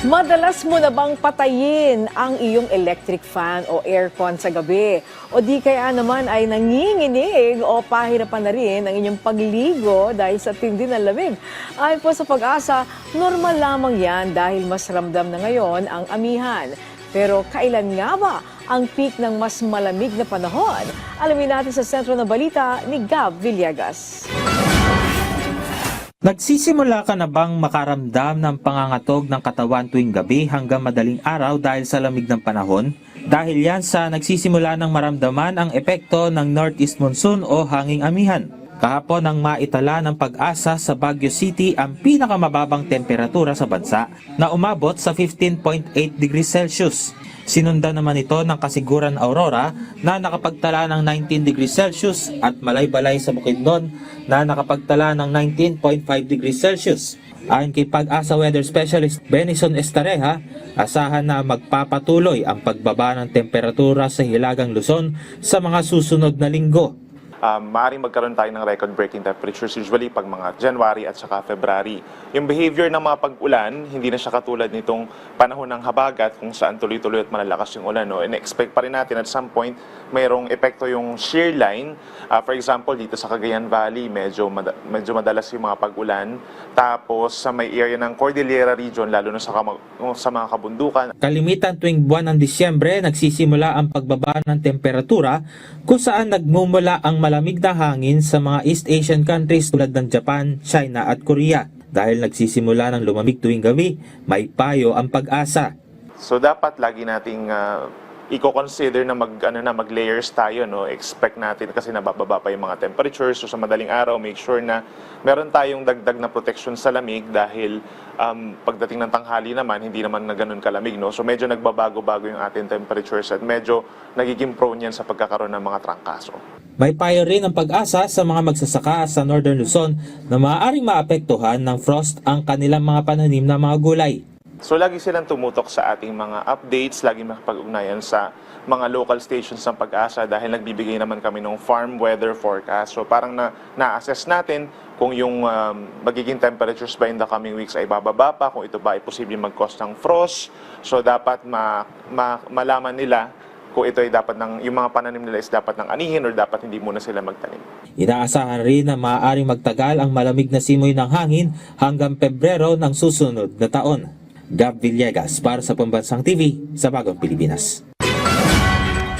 Madalas mo na bang patayin ang iyong electric fan o aircon sa gabi? O di kaya naman ay nanginginig o pahirapan na rin ang inyong pagligo dahil sa tindi ng lamig? Ayon po sa Pag-asa, normal lamang yan dahil mas ramdam na ngayon ang amihan. Pero kailan nga ba ang peak ng mas malamig na panahon? Alamin natin sa sentro ng balita ni Gab Villegas. Nagsisimula ka na bang makaramdam ng pangangatog ng katawan tuwing gabi hanggang madaling araw dahil sa lamig ng panahon? Dahil yan sa nagsisimula ng maramdaman ang epekto ng Northeast Monsoon o hanging amihan. Kahapon nang maitala ng Pag-asa sa Baguio City ang pinakamababang temperatura sa bansa na umabot sa 15.8 degrees Celsius. Sinundan naman ito ng Kasiguran Aurora na nakapagtala ng 19 degrees Celsius at Malaybalay sa Bukidnon na nakapagtala ng 19.5 degrees Celsius. Ayon kay Pag-asa Weather Specialist Benison Estareja, asahan na magpapatuloy ang pagbaba ng temperatura sa Hilagang Luzon sa mga susunod na linggo. Maaaring magkaroon tayo ng record-breaking temperatures usually pag mga January at saka February. Yung behavior ng mga pag-ulan, hindi na siya katulad nitong panahon ng habagat kung saan tuloy-tuloy at malalakas yung ulan. No? And expect pa rin natin at some point mayroong epekto yung shear line. For example, dito sa Cagayan Valley, medyo madalas yung mga pag-ulan. Tapos sa may area ng Cordillera region, lalo na sa mga kabundukan. Kalimitan tuwing buwan ng Disyembre, nagsisimula ang pagbaba ng temperatura kung saan nagmumula ang malamig na hangin sa mga East Asian countries tulad ng Japan, China at Korea. Dahil nagsisimula ng lumamig tuwing gabi, may payo ang Pag-asa. So dapat lagi nating i-consider na mag-layers tayo, no? Expect natin kasi nabababa pa yung mga temperatures. So sa madaling araw, make sure na meron tayong dagdag na protection sa lamig dahil pagdating ng tanghali naman, hindi naman na ganun kalamig, no? So medyo nagbabago-bago yung ating temperatures at medyo nagiging prone yan sa pagkakaroon ng mga trangkaso. May payo rin ang Pag-asa sa mga magsasaka sa Northern Luzon na maaaring maapektuhan ng frost ang kanilang mga pananim na mga gulay. So lagi silang tumutok sa ating mga updates, lagi makapag-ugnayan sa mga local stations ng Pag-asa dahil nagbibigay naman kami ng farm weather forecast. So parang na-assess natin kung yung magiging temperatures ba in the coming weeks ay bababa pa, kung ito ba ay posibleng mag-cause ng frost. So dapat malaman nila kung ito ay dapat yung mga pananim nila is dapat ng anihin or dapat hindi muna sila magtanim. Inaasahan rin na maaaring magtagal ang malamig na simoy ng hangin hanggang Pebrero ng susunod na taon. Gab Villegas para sa Pambansang TV sa Bagong Pilipinas.